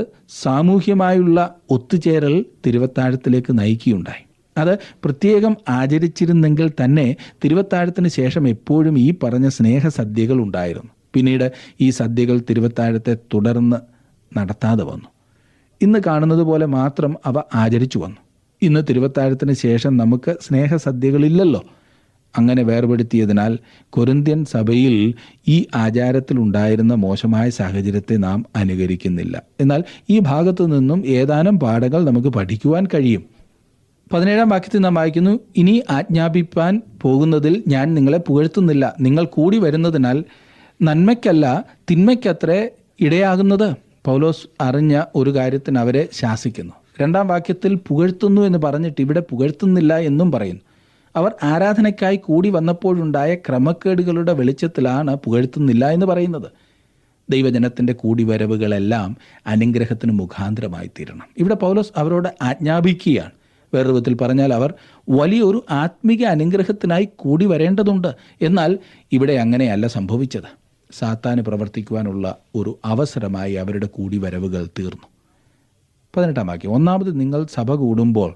സാമൂഹ്യമായുള്ള ഒത്തുചേരൽ തിരുവത്താഴത്തിലേക്ക് നയിക്കുകയുണ്ടായി. അത് പ്രത്യേകം ആചരിച്ചിരുന്നെങ്കിൽ തന്നെ തിരുവത്താഴത്തിന് ശേഷം എപ്പോഴും ഈ പറഞ്ഞ സ്നേഹസദ്യകൾ ഉണ്ടായിരുന്നു. പിന്നീട് ഈ സദ്യകൾ തിരുവത്താഴത്തെ തുടർന്ന് നടത്താതെ വന്നു. ഇന്ന് കാണുന്നത് പോലെ മാത്രം അവ ആചരിച്ചു വന്നു. ഇന്ന് തിരുവത്താഴത്തിന് ശേഷം നമുക്ക് സ്നേഹസദ്യകളില്ലല്ലോ. അങ്ങനെ വേർപെടുത്തിയതിനാൽ കൊരിന്ത്യൻ സഭയിൽ ഈ ആചാരത്തിലുണ്ടായിരുന്ന മോശമായ സാഹചര്യത്തെ നാം അനുകരിക്കുന്നില്ല. എന്നാൽ ഈ ഭാഗത്തു നിന്നും ഏതാനും പാഠങ്ങൾ നമുക്ക് പഠിക്കുവാൻ കഴിയും. 17-ാം വാക്യത്തിൽ നാം വായിക്കുന്നു, ഇനി ആജ്ഞാപിപ്പാൻ പോകുന്നതിൽ ഞാൻ നിങ്ങളെ പുകഴ്ത്തുന്നില്ല. നിങ്ങൾ കൂടി വരുന്നതിനാൽ നന്മയ്ക്കല്ല തിന്മയ്ക്കത്രേ ഇടയാകുന്നത്. പൗലോസ് അറിഞ്ഞ ഒരു കാര്യത്തിന് അവരെ ശാസിക്കുന്നു. 2-ാം വാക്യത്തിൽ പുകഴ്ത്തുന്നു എന്ന് പറഞ്ഞിട്ട് ഇവിടെ പുകഴ്ത്തുന്നില്ല എന്നും പറയുന്നു. അവർ ആരാധനയ്ക്കായി കൂടി വന്നപ്പോഴുണ്ടായ ക്രമക്കേടുകളുടെ വെളിച്ചത്തിലാണ് പുകഴ്ത്തുന്നില്ല എന്ന് പറയുന്നത്. ദൈവജനത്തിൻ്റെ കൂടിവരവുകളെല്ലാം അനുഗ്രഹത്തിന് മുഖാന്തരമായി തീരണം. ഇവിടെ പൗലോസ് അവരോട് ആജ്ഞാപിക്കുകയാണ്. വേറെ വിധത്തിൽ പറഞ്ഞാൽ അവർ വലിയൊരു ആത്മീക അനുഗ്രഹത്തിനായി കൂടി വരേണ്ടതുണ്ട്. എന്നാൽ ഇവിടെ അങ്ങനെയല്ല സംഭവിച്ചത്. സാത്താന് പ്രവർത്തിക്കുവാനുള്ള ഒരു അവസരമായി അവരുടെ കൂടിവരവുകൾ തീർന്നു. 18-ാം വാക്യം, ഒന്നാമത് നിങ്ങൾ സഭ കൂടുമ്പോൾ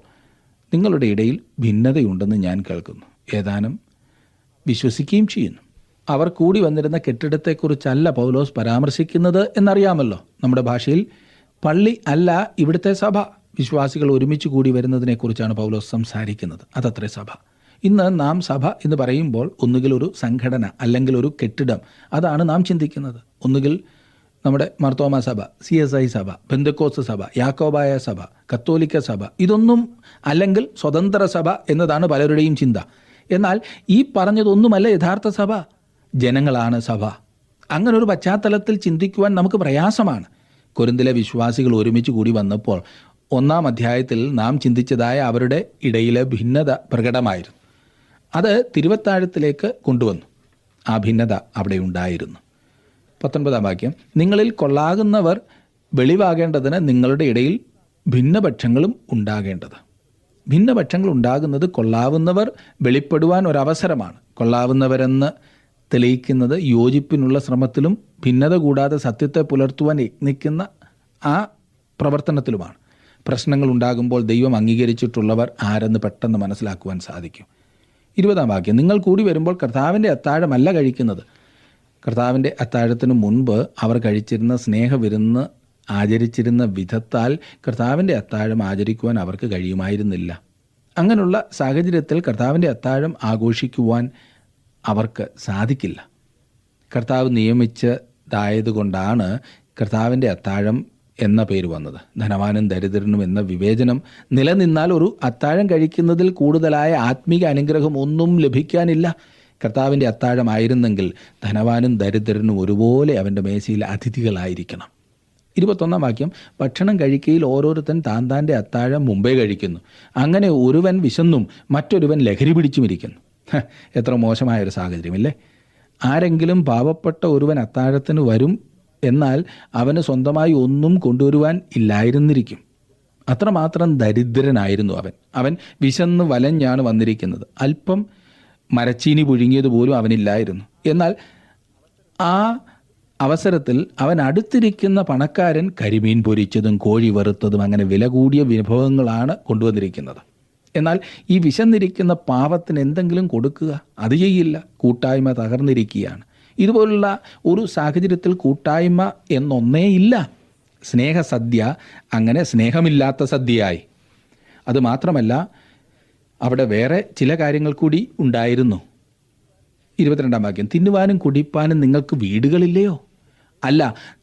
നിങ്ങളുടെ ഇടയിൽ ഭിന്നതയുണ്ടെന്ന് ഞാൻ കേൾക്കുന്നു. ഏതാനും വിശ്വസിക്കുകയും ചെയ്യുന്നു. അവർ കൂടി വന്നിരുന്ന കെട്ടിടത്തെക്കുറിച്ചല്ല പൗലോസ് പരാമർശിക്കുന്നത് എന്നറിയാമല്ലോ. നമ്മുടെ ഭാഷയിൽ പള്ളി അല്ല ഇവിടുത്തെ സഭ. വിശ്വാസികൾ ഒരുമിച്ച് കൂടി വരുന്നതിനെക്കുറിച്ചാണ് പൗലോസ് സംസാരിക്കുന്നത്. അതത്രേ സഭ. ഇന്ന് നാം സഭ എന്ന് പറയുമ്പോൾ ഒന്നുകിൽ ഒരു സംഘടന അല്ലെങ്കിൽ ഒരു കെട്ടിടം, അതാണ് നാം ചിന്തിക്കുന്നത്. ഒന്നുകിൽ നമ്മുടെ മർത്തോമ സഭ, CSI സഭ, പെന്തക്കോസ്ത് സഭ, യാക്കോബായ സഭ, കത്തോലിക്ക സഭ, ഇതൊന്നും അല്ലെങ്കിൽ സ്വതന്ത്ര സഭ എന്നതാണ് പലരുടെയും ചിന്ത. എന്നാൽ ഈ പറഞ്ഞതൊന്നുമല്ല യഥാർത്ഥ സഭ. ജനങ്ങളാണ് സഭ. അങ്ങനൊരു പശ്ചാത്തലത്തിൽ ചിന്തിക്കുവാൻ നമുക്ക് പ്രയാസമാണ്. കൊരിന്തിലെ വിശ്വാസികൾ ഒരുമിച്ച് കൂടി വന്നപ്പോൾ 1-ാം അധ്യായത്തിൽ നാം ചിന്തിച്ചതായ അവരുടെ ഇടയിലെ ഭിന്നത പ്രകടമായിരുന്നു. അത് തിരുവത്താഴത്തിലേക്ക് കൊണ്ടുവന്നു. ആ ഭിന്നത അവിടെ ഉണ്ടായിരുന്നു. 19-ാം വാക്യം, നിങ്ങളിൽ കൊള്ളാകുന്നവർ വെളിവാകേണ്ടതിന് നിങ്ങളുടെ ഇടയിൽ ഭിന്നപക്ഷങ്ങളും ഉണ്ടാകേണ്ടത്. ഭിന്നപക്ഷങ്ങൾ ഉണ്ടാകുന്നത് കൊള്ളാവുന്നവർ വെളിപ്പെടുവാൻ ഒരവസരമാണ്. കൊള്ളാവുന്നവരെന്ന് തെളിയിക്കുന്നത് യോജിപ്പിനുള്ള ശ്രമത്തിലും ഭിന്നത കൂടാതെ സത്യത്തെ പുലർത്തുവാൻ യത്നിക്കുന്ന ആ പ്രവർത്തനത്തിലുമാണ്. പ്രശ്നങ്ങൾ ഉണ്ടാകുമ്പോൾ ദൈവം അംഗീകരിച്ചിട്ടുള്ളവർ ആരെന്ന് പെട്ടെന്ന് മനസ്സിലാക്കുവാൻ സാധിക്കും. 20-ാം വാക്യം, നിങ്ങൾ കൂടി വരുമ്പോൾ കർത്താവിൻ്റെ അത്താഴമല്ല കഴിക്കുന്നത്. കർത്താവിൻ്റെ അത്താഴത്തിന് മുൻപ് അവർ കഴിച്ചിരുന്ന സ്നേഹവിരുന്ന് ആചരിച്ചിരുന്ന വിധത്താൽ കർത്താവിൻ്റെ അത്താഴം ആചരിക്കുവാൻ അവർക്ക് കഴിയുമായിരുന്നില്ല. അങ്ങനെയുള്ള സാഹചര്യത്തിൽ കർത്താവിൻ്റെ അത്താഴം ആഘോഷിക്കുവാൻ അവർക്ക് സാധിക്കില്ല. കർത്താവ് നിയമിച്ചതായതുകൊണ്ടാണ് കർത്താവിൻ്റെ അത്താഴം എന്ന പേര് വന്നത്. ധനവാനും ദരിദ്രനും എന്ന വിവേചനം നിലനിന്നാൽ ഒരു അത്താഴം കഴിക്കുന്നതിൽ കൂടുതലായ ആത്മീക അനുഗ്രഹം ഒന്നും ലഭിക്കാനില്ല. കർത്താവിൻ്റെ അത്താഴമായിരുന്നെങ്കിൽ ധനവാനും ദരിദ്രനും ഒരുപോലെ അവൻ്റെ മേശയിൽ അതിഥികളായിരിക്കണം. 21-ാം വാക്യം, ഭക്ഷണം കഴിക്കയിൽ ഓരോരുത്തൻ താൻ്റെ അത്താഴം മുമ്പേ കഴിക്കുന്നു. അങ്ങനെ ഒരുവൻ വിശന്നും മറ്റൊരുവൻ ലഹരി പിടിച്ചുമിരിക്കുന്നു. എത്ര മോശമായൊരു സാഹചര്യമില്ലേ? ആരെങ്കിലും പാവപ്പെട്ട ഒരുവൻ അത്താഴത്തിന് വരും, എന്നാൽ അവന് സ്വന്തമായി ഒന്നും കൊണ്ടുവരുവാൻ ഇല്ലായിരുന്നിരിക്കും. അത്രമാത്രം ദരിദ്രനായിരുന്നു അവൻ വിശന്ന് വലഞ്ഞാണ് വന്നിരിക്കുന്നത്. അല്പം മരച്ചീനി പുഴുങ്ങിയതുപോലും അവനില്ലായിരുന്നു. എന്നാൽ ആ അവസരത്തിൽ അവൻ അടുത്തിരിക്കുന്ന പണക്കാരൻ കരിമീൻ പൊരിച്ചതും കോഴി വറുത്തതും അങ്ങനെ വില കൂടിയ വിഭവങ്ങളാണ് കൊണ്ടുവന്നിരിക്കുന്നത്. എന്നാൽ ഈ വിശന്നിരിക്കുന്ന പാവത്തിന് എന്തെങ്കിലും കൊടുക്കുക, അത് ചെയ്യില്ല. കൂട്ടായ്മ തകർന്നിരിക്കുകയാണ്. ഇതുപോലുള്ള ഒരു സാഹചര്യത്തിൽ കൂട്ടായ്മ എന്നൊന്നേ ഇല്ല. സ്നേഹസദ്യ അങ്ങനെ സ്നേഹമില്ലാത്ത സദ്യയായി. അതുമാത്രമല്ല, അവിടെ വേറെ ചില കാര്യങ്ങൾ കൂടി ഉണ്ടായിരുന്നു. 22-ാം വാക്യം, തിന്നുവാനും കുടിപ്പാനും നിങ്ങൾക്ക് വീടുകളില്ലയോ? അല്ല,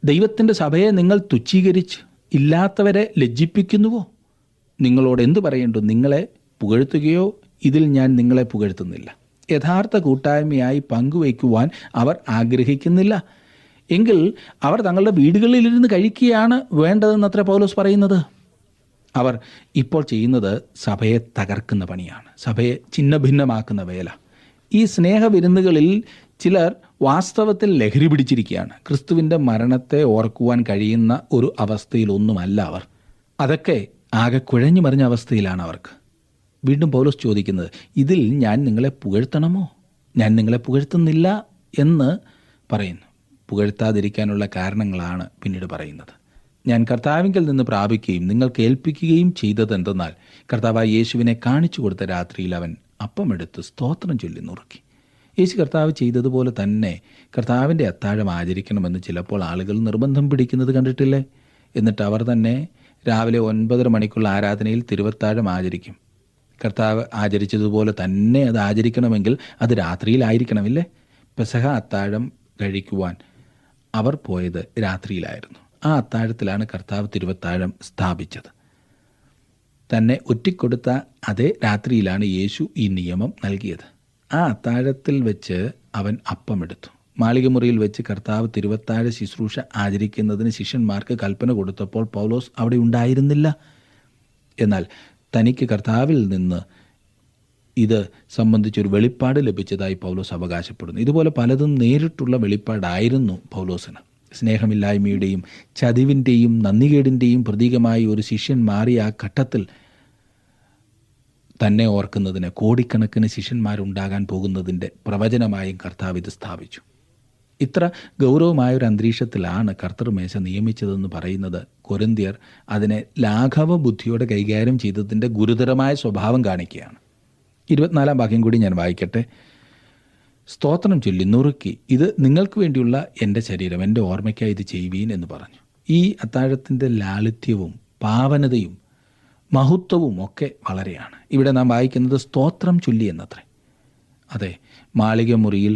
ദൈവത്തിൻ്റെ സഭയെ നിങ്ങൾ തുച്ഛീകരിച്ച് ഇല്ലാത്തവരെ ലജ്ജിപ്പിക്കുന്നുവോ? നിങ്ങളോട് എന്തു പറയേണ്ടു? നിങ്ങളെ പുകഴ്ത്തുകയോ? ഇതിൽ ഞാൻ നിങ്ങളെ പുകഴ്ത്തുന്നില്ല. യഥാർത്ഥ കൂട്ടായ്മയായി പങ്കുവയ്ക്കുവാൻ അവർ ആഗ്രഹിക്കുന്നില്ല. എങ്കിൽ അവർ തങ്ങളുടെ വീടുകളിലിരുന്ന് കഴിക്കുകയാണ് വേണ്ടതെന്നത്ര പൗലോസ് പറയുന്നത്. അവർ ഇപ്പോൾ ചെയ്യുന്നത് സഭയെ തകർക്കുന്ന പണിയാണ്, സഭയെ ഛിന്നഭിന്നമാക്കുന്ന വേല. ഈ സ്നേഹവിരുന്നുകളിൽ ചിലർ വാസ്തവത്തിൽ ലഹരി പിടിച്ചിരിക്കുകയാണ്. ക്രിസ്തുവിൻ്റെ മരണത്തെ ഓർക്കുവാൻ കഴിയുന്ന ഒരു അവസ്ഥയിലൊന്നുമല്ല അവർ. അതൊക്കെ ആകെ കുഴഞ്ഞു മറിഞ്ഞ അവസ്ഥയിലാണ് അവർക്ക്. വീണ്ടും പൗലോസ് ചോദിക്കുന്നത്, ഇതിൽ ഞാൻ നിങ്ങളെ പുകഴ്ത്തണമോ? ഞാൻ നിങ്ങളെ പുകഴ്ത്തുന്നില്ല എന്ന് പറയുന്നു. പുകഴ്ത്താതിരിക്കാനുള്ള കാരണങ്ങളാണ് പിന്നീട് പറയുന്നത്. ഞാൻ കർത്താവിങ്കിൽ നിന്ന് പ്രാപിക്കുകയും നിങ്ങൾ കേൾപ്പിക്കുകയും ചെയ്തതെന്തെന്നാൽ, കർത്താവായ യേശുവിനെ കാണിച്ചു കൊടുത്ത രാത്രിയിൽ അവൻ അപ്പമെടുത്ത് സ്തോത്രം ചൊല്ലി നുറുക്കി. യേശു കർത്താവ് ചെയ്തതുപോലെ തന്നെ കർത്താവിൻ്റെ അത്താഴം ആചരിക്കണമെന്ന് ചിലപ്പോൾ ആളുകൾ നിർബന്ധം പിടിക്കുന്നത് കണ്ടിട്ടില്ലേ? എന്നിട്ട് അവർ തന്നെ രാവിലെ 9:30 മണിക്കുള്ള ആരാധനയിൽ തിരുവത്താഴം ആചരിക്കും. കർത്താവ് ആചരിച്ചതുപോലെ തന്നെ അത് ആചരിക്കണമെങ്കിൽ അത് രാത്രിയിലായിരിക്കണമില്ലേ? പെസഹ അത്താഴം കഴിക്കുവാൻ അവർ പോയത് രാത്രിയിലായിരുന്നു. ആ അത്താഴത്തിലാണ് കർത്താവ് തിരുവത്താഴം സ്ഥാപിച്ചത്. തന്നെ ഒറ്റിക്കൊടുത്ത അതേ രാത്രിയിലാണ് യേശു ഈ നിയമം നൽകിയത്. ആ അത്താഴത്തിൽ വെച്ച് അവൻ അപ്പമെടുത്തു. മാളികമുറിയിൽ വെച്ച് കർത്താവ് തിരുവത്താഴ ശുശ്രൂഷ ആചരിക്കുന്നതിന് ശിഷ്യന്മാർക്ക് കൽപ്പന കൊടുത്തപ്പോൾ പൗലോസ് അവിടെ ഉണ്ടായിരുന്നില്ല. എന്നാൽ തനിക്ക് കർത്താവിൽ നിന്ന് ഇത് സംബന്ധിച്ചൊരു വെളിപ്പാട് ലഭിച്ചതായി പൗലോസ് അവകാശപ്പെടുന്നു. ഇതുപോലെ പലതും നേരിട്ടുള്ള വെളിപ്പാടായിരുന്നു പൗലോസിന്. സ്നേഹമില്ലായ്മയുടെയും ചതിവിൻ്റെയും നന്ദികേടിൻ്റെയും പ്രതീകമായി ഒരു ശിഷ്യൻ മാറിയ ആ ഘട്ടത്തിൽ തന്നെ ഓർക്കുന്നതിന് കോടിക്കണക്കിന് ശിഷ്യന്മാരുണ്ടാകാൻ പോകുന്നതിൻ്റെ പ്രവചനമായും കർത്താവ് ഇത് സ്ഥാപിച്ചു. ഇത്ര ഗൗരവമായൊരു അന്തരീക്ഷത്തിലാണ് കർത്തൃമേശ നിയമിച്ചതെന്ന് പറയുന്നത് കൊരിന്ത്യർ അതിനെ ലാഘവ ബുദ്ധിയോടെ കൈകാര്യം ചെയ്തതിൻ്റെ ഗുരുതരമായ സ്വഭാവം കാണിക്കുകയാണ്. 24 വാക്യം കൂടി ഞാൻ വായിക്കട്ടെ. സ്തോത്രം ചൊല്ലി നുറുക്കി, ഇത് നിങ്ങൾക്ക് വേണ്ടിയുള്ള എൻ്റെ ശരീരം, എൻ്റെ ഓർമ്മയ്ക്കായി ഇത് ചെയ്യുവീൻ എന്ന് പറഞ്ഞു. ഈ അത്താഴത്തിൻ്റെ ലാളിത്യവും പാവനതയും മഹത്വവും ഒക്കെ വളരെയാണ്. ഇവിടെ നാം വായിക്കുന്നത് സ്തോത്രം ചൊല്ലി എന്നത്രേ. അതെ, മാളികമുറിയിൽ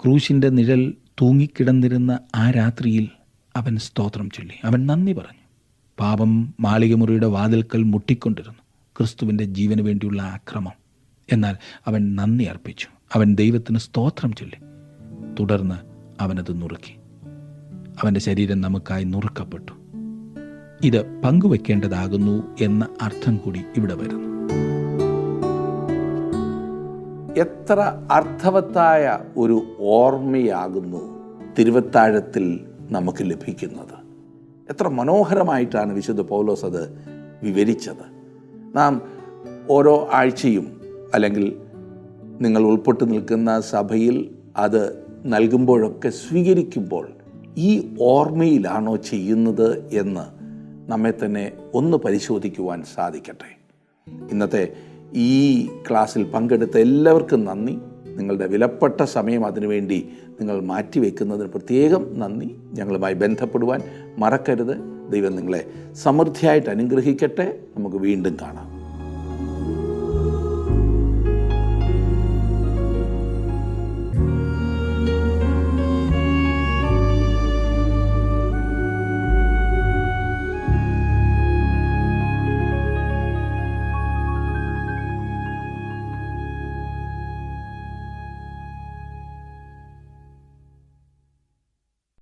ക്രൂശിൻ്റെ നിഴൽ തൂങ്ങിക്കിടന്നിരുന്ന ആ രാത്രിയിൽ അവൻ സ്തോത്രം ചൊല്ലി, അവൻ നന്ദി പറഞ്ഞു. പാപം മാളികമുറിയുടെ വാതിൽക്കൽ മുട്ടിക്കൊണ്ടിരുന്നു, ക്രിസ്തുവിൻ്റെ ജീവന് വേണ്ടിയുള്ള ആക്രമം. എന്നാൽ അവൻ നന്ദി അർപ്പിച്ചു, അവൻ ദൈവത്തിന് സ്തോത്രം ചൊല്ലി. തുടർന്ന് അവനത് നുറുക്കി. അവൻ്റെ ശരീരം നമുക്കായി നുറുക്കപ്പെട്ടു. ഇത് പങ്കുവെക്കേണ്ടതാകുന്നു എന്ന അർത്ഥം കൂടി ഇവിടെ വരുന്നു. എത്ര അർത്ഥവത്തായ ഒരു ഓർമ്മയാകുന്നു തിരുവത്താഴത്തിൽ നമുക്ക് ലഭിക്കുന്നത്. എത്ര മനോഹരമായിട്ടാണ് വിശുദ്ധ പൗലോസ് അത് വിവരിച്ചത്. നാം ഓരോ ആഴ്ചയും അല്ലെങ്കിൽ നിങ്ങൾ ഉൾപ്പെട്ടു നിൽക്കുന്ന സഭയിൽ അത് നൽകുമ്പോഴൊക്കെ സ്വീകരിക്കുമ്പോൾ ഈ ഓർമ്മയിലാണോ ചെയ്യുന്നത് എന്ന് നമ്മെ തന്നെ ഒന്ന് പരിശോധിക്കുവാൻ സാധിക്കട്ടെ. ഇന്നത്തെ ഈ ക്ലാസ്സിൽ പങ്കെടുത്ത എല്ലാവർക്കും നന്ദി. നിങ്ങളുടെ വിലപ്പെട്ട സമയം അതിനുവേണ്ടി നിങ്ങൾ മാറ്റിവെക്കുന്നതിന് പ്രത്യേകം നന്ദി. ഞങ്ങളുമായി ബന്ധപ്പെടുവാൻ മറക്കരുത്. ദൈവം നിങ്ങളെ സമൃദ്ധിയായിട്ട് അനുഗ്രഹിക്കട്ടെ. നമുക്ക് വീണ്ടും കാണാം.